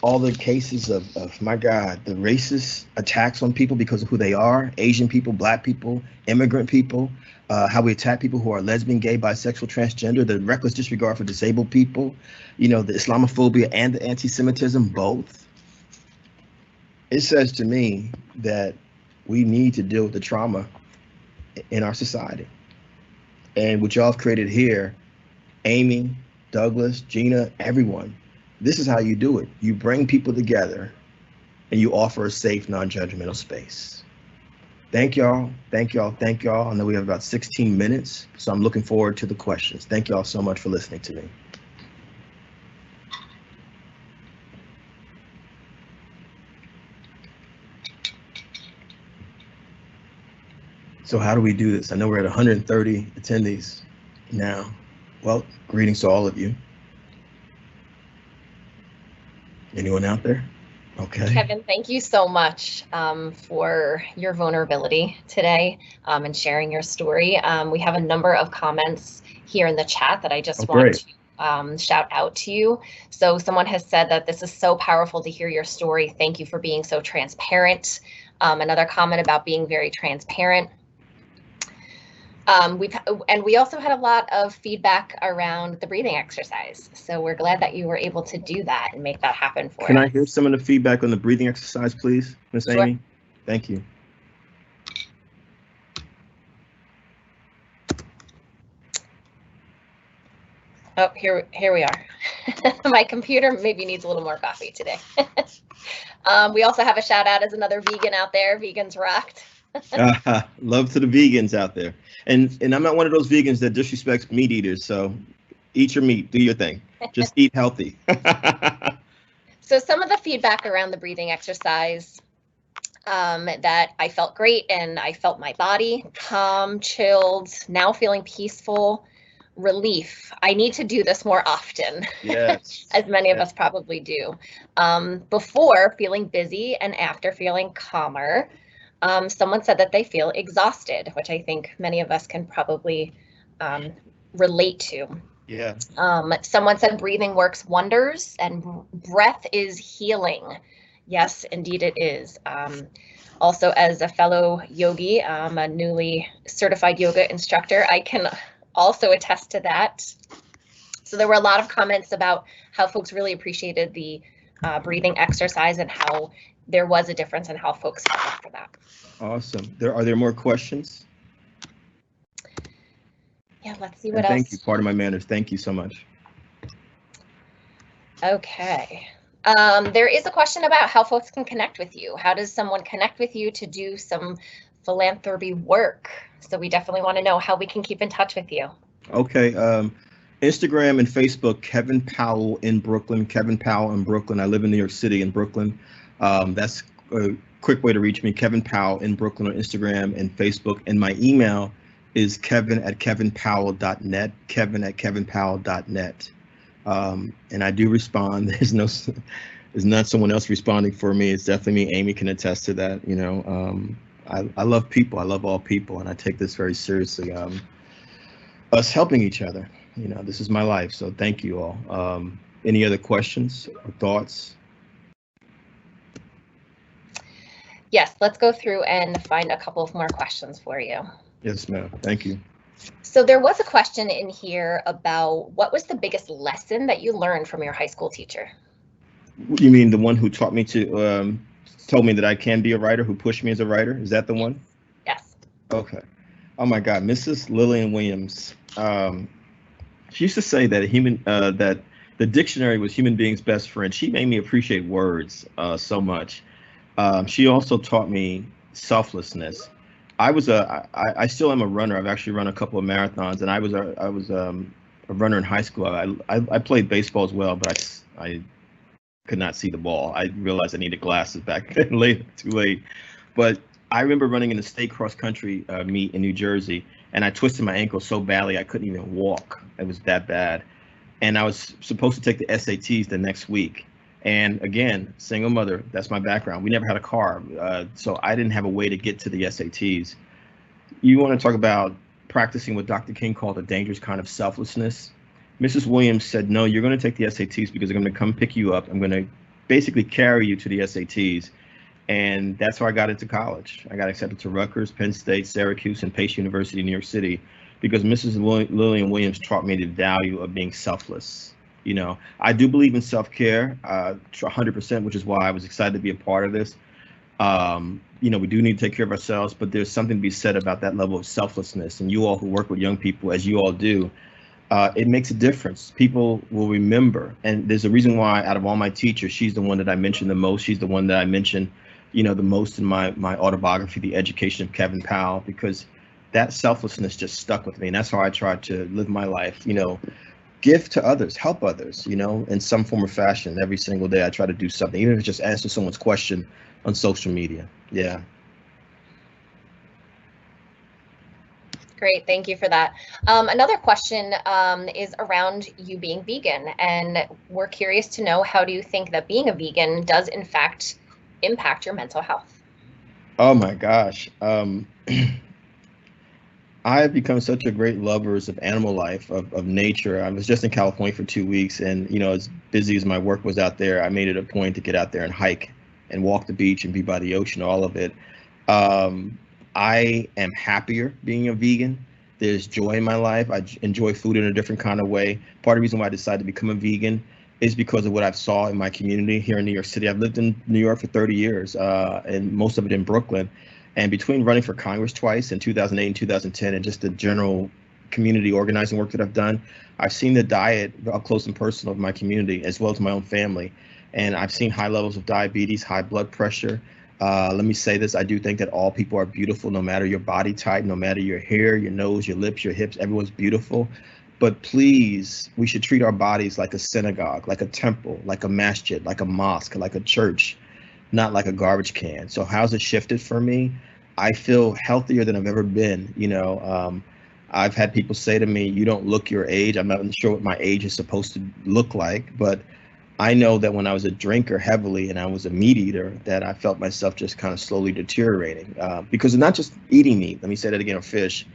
all the cases of my God, the racist attacks on people because of who they are, Asian people, Black people, immigrant people, how we attack people who are lesbian, gay, bisexual, transgender, the reckless disregard for disabled people, you know, the Islamophobia and the anti-Semitism, both. It says to me that we need to deal with the trauma in our society. And what y'all have created here, Amy, Douglas, Gina, everyone, this is how you do it. You bring people together and you offer a safe, non-judgmental space. Thank y'all, thank y'all, thank y'all. I know we have about 16 minutes, so I'm looking forward to the questions. Thank y'all so much for listening to me. So how do we do this? I know we're at 130 attendees now. Well, greetings to all of you. Anyone out there? Okay. Kevin, thank you so much for your vulnerability today and sharing your story. We have a number of comments here in the chat that I just want to shout out to you. So someone has said that this is so powerful to hear your story. Thank you for being so transparent. Another comment about being very transparent. We also had a lot of feedback around the breathing exercise. So we're glad that you were able to do that and make that happen for us. Can I hear some of the feedback on the breathing exercise, please, Ms. Sure. Amy? Thank you. Oh, here we are. My computer maybe needs a little more coffee today. We also have a shout out as another vegan out there. Vegans rocked. Love to the vegans out there. And I'm not one of those vegans that disrespects meat eaters. So eat your meat, do your thing. Just eat healthy. So some of the feedback around the breathing exercise, that I felt great and I felt my body calm, chilled, now feeling peaceful, relief. I need to do this more often. Yes. As many of us probably do. Before feeling busy and after feeling calmer. Someone said that they feel exhausted, which I think many of us can probably relate to. Yeah. Someone said breathing works wonders and breath is healing. Yes, indeed it is. Also, as a fellow yogi, a newly certified yoga instructor, I can also attest to that. So there were a lot of comments about how folks really appreciated the breathing exercise and how there was a difference in how folks felt after that. Awesome. Are there more questions? Yeah, let's see what else. Thank you. Part of my manners. Thank you so much. Okay. There is a question about how folks can connect with you. How does someone connect with you to do some philanthropy work? So we definitely want to know how we can keep in touch with you. Okay. Instagram and Facebook, Kevin Powell in Brooklyn. Kevin Powell in Brooklyn. I live in New York City in Brooklyn. That's a quick way to reach me. Kevin Powell in Brooklyn on Instagram and Facebook. And my email is kevin@kevinpowell.net. Kevin@kevinpowell.net. And I do respond. There's not someone else responding for me. It's definitely me. Amy can attest to that. You know, I love people. I love all people, and I take this very seriously. Us helping each other. You know, this is my life. So thank you all. Any other questions or thoughts? Yes, let's go through and find a couple of more questions for you. Yes, ma'am. Thank you. So there was a question in here about what was the biggest lesson that you learned from your high school teacher? You mean the one who taught me to, told me that I can be a writer, who pushed me as a writer? Is that the one? Yes. Okay. Oh my God, Mrs. Lillian Williams. She used to say that that the dictionary was human being's best friend. She made me appreciate words so much. She also taught me selflessness. I still am a runner. I've actually run a couple of marathons, and I was a runner in high school. I played baseball as well, but I could not see the ball. I realized I needed glasses back then, too late. But I remember running in the state cross country meet in New Jersey, and I twisted my ankle so badly I couldn't even walk. It was that bad. And I was supposed to take the SATs the next week. And again, single mother, that's my background. We never had a car, so I didn't have a way to get to the SATs. You want to talk about practicing what Dr. King called a dangerous kind of selflessness? Mrs. Williams said, no, you're going to take the SATs because I'm going to come pick you up. I'm going to basically carry you to the SATs. And that's how I got into college. I got accepted to Rutgers, Penn State, Syracuse, and Pace University in New York City because Mrs. Lillian Williams taught me the value of being selfless. You know, I do believe in self-care 100%, which is why I was excited to be a part of this. You know, we do need to take care of ourselves, but there's something to be said about that level of selflessness. And you all who work with young people, as you all do, it makes a difference. People will remember. And there's a reason why out of all my teachers, she's the one that I mentioned the most. She's the one that I mentioned, you know, the most in my autobiography, The Education of Kevin Powell, because that selflessness just stuck with me. And that's how I tried to live my life, you know. Give to others, help others, you know, in some form or fashion. Every single day I try to do something, even if it's just answer someone's question on social media. Yeah. Great, thank you for that. Another question is around you being vegan, and we're curious to know, how do you think that being a vegan does in fact impact your mental health? Oh my gosh. I've become such a great lover of animal life, of nature. I was just in California for 2 weeks, and you know, as busy as my work was out there, I made it a point to get out there and hike and walk the beach and be by the ocean, all of it. I am happier being a vegan. There's joy in my life. I enjoy food in a different kind of way. Part of the reason why I decided to become a vegan is because of what I've saw in my community here in New York City. I've lived in New York for 30 years, and most of it in Brooklyn. And between running for Congress twice in 2008 and 2010, and just the general community organizing work that I've done, I've seen the diet up close and personal of my community as well as my own family. And I've seen high levels of diabetes, high blood pressure. Let me say this, I do think that all people are beautiful, no matter your body type, no matter your hair, your nose, your lips, your hips, everyone's beautiful. But please, we should treat our bodies like a synagogue, like a temple, like a masjid, like a mosque, like a church, not like a garbage can. So how's it shifted for me? I feel healthier than I've ever been. You know, I've had people say to me, you don't look your age. I'm not sure what my age is supposed to look like, but I know that when I was a drinker heavily and I was a meat eater, that I felt myself just kind of slowly deteriorating because of not just eating meat. Let me say that again, or fish.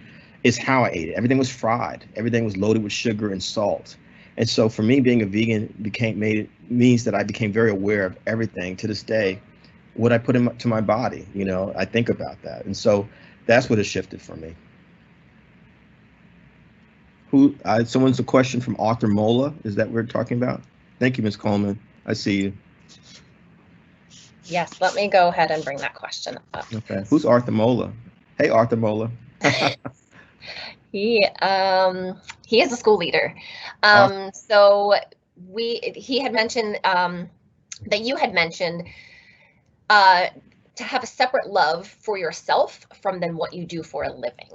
It's how I ate it. Everything was fried. Everything was loaded with sugar and salt. And so for me, being a vegan means that I became very aware of everything to this day, what I put into my body. You know, I think about that. And so that's what has shifted for me. Someone's a question from Arthur Mola. Is that what we're talking about? Thank you, Ms. Coleman. I see you. Yes, let me go ahead and bring that question up. Okay. Who's Arthur Mola? Hey, Arthur Mola. He is a school leader. So he had mentioned that you had mentioned to have a separate love for yourself from then what you do for a living.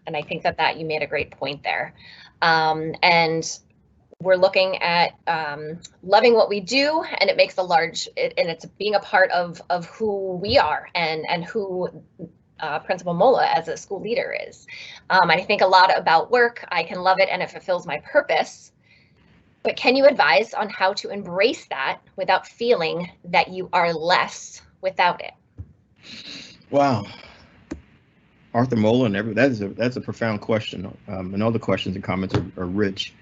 And I think that you made a great point there. And we're looking at loving what we do, and it makes and it's being a part of who we are and who Principal Mola as a school leader is. I think a lot about work. I can love it and it fulfills my purpose. But can you advise on how to embrace that without feeling that you are less without it? Wow. Arthur Mola and that's a profound question. And all the questions and comments are rich.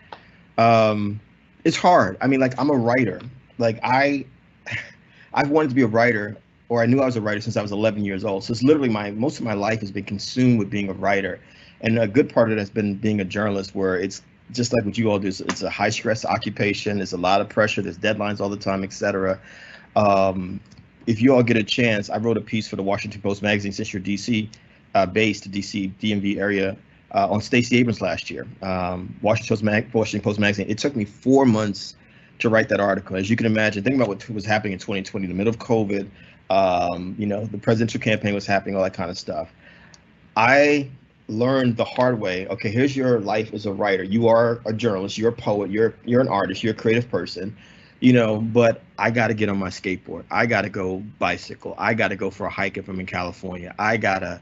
It's hard. I mean, like, I'm a writer. Like, I've wanted to be a writer, or I knew I was a writer since I was 11 years old. So it's literally most of my life has been consumed with being a writer. And a good part of it has been being a journalist, where it's just like what you all do. It's a high stress occupation. There's a lot of pressure. There's deadlines all the time, etc. If you all get a chance, I wrote a piece for the Washington Post magazine, since you're DC based, DC DMV area, on Stacey Abrams last year. Washington Post magazine. It took me 4 months to write that article. As you can imagine, think about what was happening in 2020, in the middle of COVID. You know, the presidential campaign was happening, all that kind of stuff. I learned the hard way. Okay, here's your life as a writer. You are a journalist. You're a poet. You're an artist. You're a creative person. You know, but I got to get on my skateboard. I got to go bicycle. I got to go for a hike if I'm in California. I gotta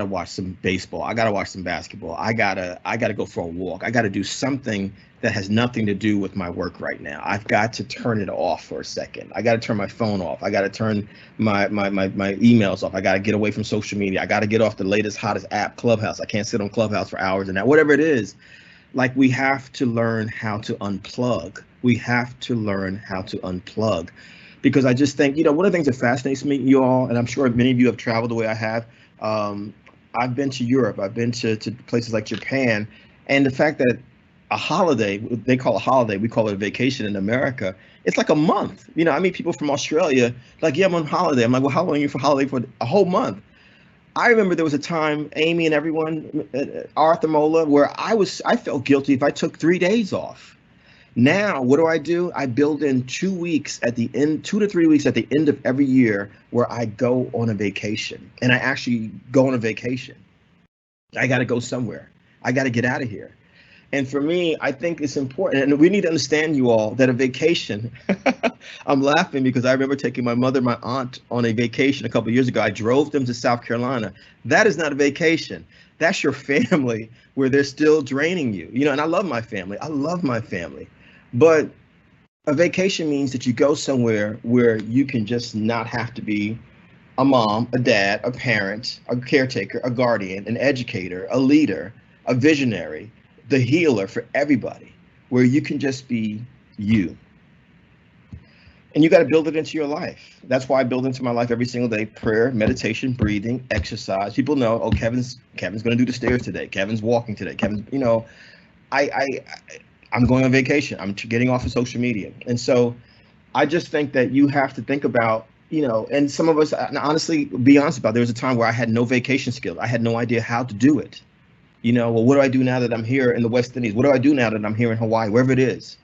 watch some baseball. I gotta watch some basketball. I gotta go for a walk. I gotta do something that has nothing to do with my work right now. I've got to turn it off for a second. I gotta turn my phone off. I gotta turn my emails off. I gotta get away from social media. I gotta get off the latest, hottest app, Clubhouse. I can't sit on Clubhouse for hours and that, whatever it is. Like, we have to learn how to unplug. We have to learn how to unplug. Because I just think, you know, one of the things that fascinates me, you all, and I'm sure many of you have traveled the way I have, I've been to Europe, I've been to places like Japan, and the fact that a holiday, they call a holiday, we call it a vacation in America, it's like a month. You know, I meet people from Australia, like, yeah, I'm on holiday. I'm like, well, how long are you for holiday? For a whole month. I remember there was a time, Amy and everyone, Arthur Mola, where I felt guilty if I took 3 days off. Now, what do? I build in 2 weeks at the end, 2 to 3 weeks at the end of every year, where I go on a vacation. And I actually go on a vacation. I got to go somewhere. I got to get out of here. And for me, I think it's important, and we need to understand, you all, that a vacation, I'm laughing because I remember taking my mother and my aunt on a vacation a couple of years ago. I drove them to South Carolina. That is not a vacation. That's your family, where they're still draining you. You know, and I love my family. I love my family. But a vacation means that you go somewhere where you can just not have to be a mom, a dad, a parent, a caretaker, a guardian, an educator, a leader, a visionary, the healer for everybody, where you can just be you. And you got to build it into your life. That's why I build into my life every single day: prayer, meditation, breathing, exercise. People know, oh, Kevin's going to do the stairs today. Kevin's walking today. Kevin's, you know, I'm going on vacation. I'm getting off of social media. And so I just think that you have to think about, you know, and some of us, honestly, be honest about it, there was a time where I had no vacation skills. I had no idea how to do it. You know, well, what do I do now that I'm here in the West Indies? What do I do now that I'm here in Hawaii, wherever it is?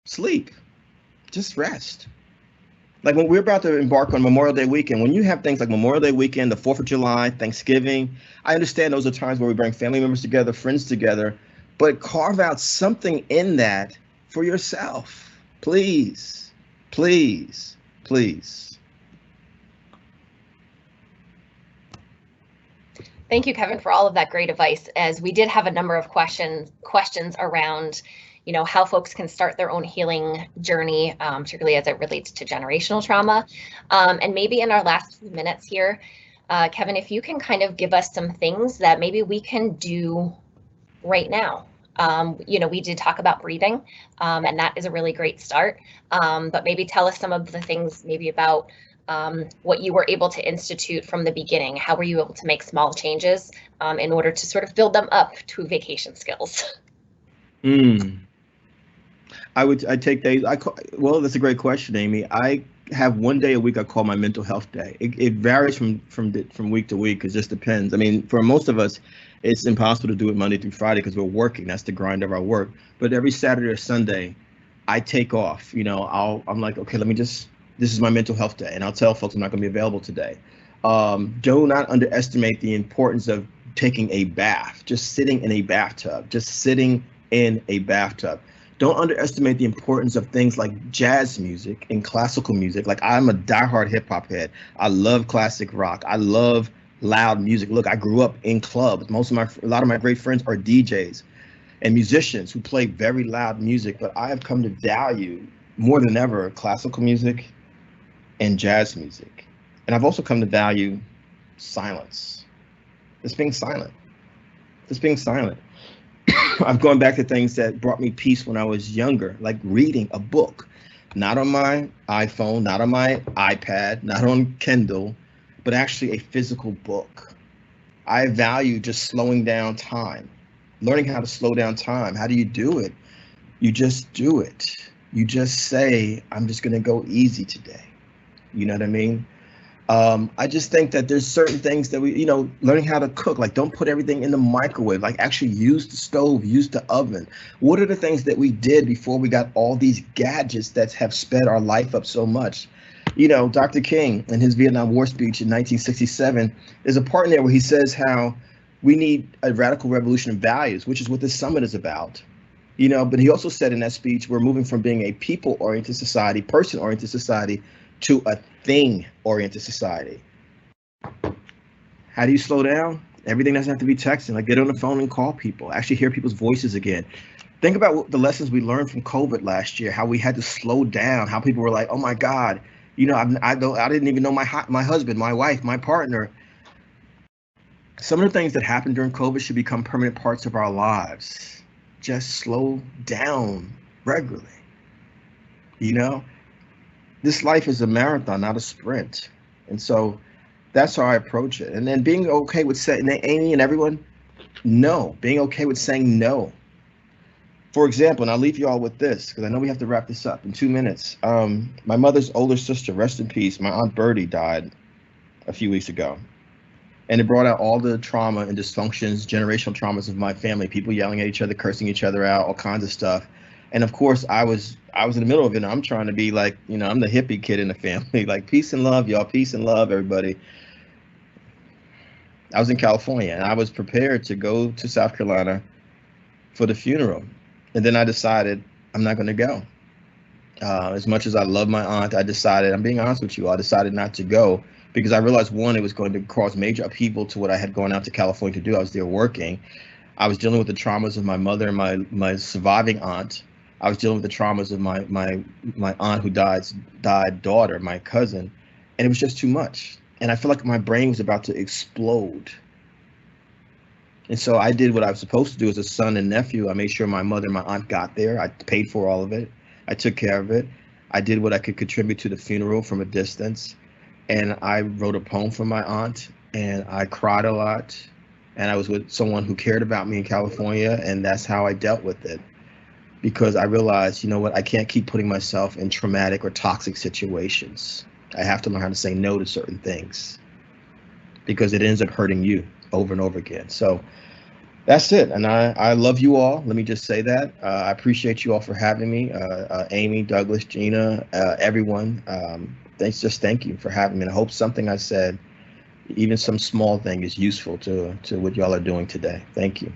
Sleep. Just rest. Like, when we're about to embark on Memorial Day weekend, when you have things like Memorial Day weekend, the 4th of July, Thanksgiving, I understand those are times where we bring family members together, friends together, but carve out something in that for yourself. Please, please, please. Thank you, Kevin, for all of that great advice, as we did have a number of questions around, you know, how folks can start their own healing journey, particularly as it relates to generational trauma. And maybe in our last few minutes here, Kevin, if you can kind of give us some things that maybe we can do right now. We did talk about breathing, and that is a really great start. But maybe tell us some of the things maybe about what you were able to institute from the beginning. How were you able to make small changes in order to sort of build them up to vacation skills? I take days. Well, that's a great question, Amy. I have one day a week I call my mental health day. It varies from week to week. It just depends. I mean, for most of us, it's impossible to do it Monday through Friday because we're working. That's the grind of our work. But every Saturday or Sunday, I take off. I'm like, okay, this is my mental health day, and I'll tell folks I'm not going to be available today. Do not underestimate the importance of taking a bath, just sitting in a bathtub, Don't underestimate the importance of things like jazz music and classical music. Like, I'm a diehard hip hop head. I love classic rock. I love loud music. Look, I grew up in clubs. A lot of my great friends are DJs and musicians who play very loud music, but I have come to value more than ever classical music and jazz music. And I've also come to value silence. Just being silent. I've gone back to things that brought me peace when I was younger, like reading a book, not on my iPhone, not on my iPad, not on Kindle, but actually a physical book. I value just slowing down time, learning how to slow down time. How do you do it? You just do it. You just say, I'm just going to go easy today. You know what I mean? I just think that there's certain things that learning how to cook, like don't put everything in the microwave, like actually use the stove, use the oven. What are the things that we did before we got all these gadgets that have sped our life up so much? Dr. King in his Vietnam War speech in 1967, there's a part in there where he says how we need a radical revolution of values, which is what this summit is about. But he also said in that speech, we're moving from being a people-oriented society, person-oriented society, to a thing-oriented society. How do you slow down? Everything doesn't have to be texting. Like, get on the phone and call people. Actually hear people's voices again. Think about the lessons we learned from COVID last year. How we had to slow down. How people were like, "Oh my God, I didn't even know my husband, my wife, my partner." Some of the things that happened during COVID should become permanent parts of our lives. Just slow down regularly. This life is a marathon, not a sprint. And so that's how I approach it. And then being okay with saying, Amy and everyone, no, being okay with saying no. For example, and I'll leave you all with this, because I know we have to wrap this up in 2 minutes. My mother's older sister, rest in peace, my Aunt Bertie, died a few weeks ago. And it brought out all the trauma and dysfunctions, generational traumas of my family, people yelling at each other, cursing each other out, all kinds of stuff. And of course, I was in the middle of it. And I'm trying to be like, I'm the hippie kid in the family, like peace and love, y'all, peace and love, everybody. I was in California and I was prepared to go to South Carolina for the funeral. And then I decided I'm not going to go. As much as I love my aunt, I'm being honest with you, I decided not to go because I realized, one, it was going to cause major upheaval to what I had gone out to California to do. I was there working. I was dealing with the traumas of my mother and my surviving aunt. I was dealing with the traumas of my aunt who died daughter, my cousin, and it was just too much. And I feel like my brain was about to explode. And so I did what I was supposed to do as a son and nephew. I made sure my mother and my aunt got there. I paid for all of it. I took care of it. I did what I could contribute to the funeral from a distance. And I wrote a poem for my aunt, and I cried a lot. And I was with someone who cared about me in California, and that's how I dealt with it. Because I realized, you know what, I can't keep putting myself in traumatic or toxic situations. I have to learn how to say no to certain things because it ends up hurting you over and over again. So that's it. And I love you all. Let me just say that. I appreciate you all for having me. Amy, Douglas, Gina, everyone. Thank you for having me. And I hope something I said, even some small thing, is useful to what y'all are doing today. Thank you.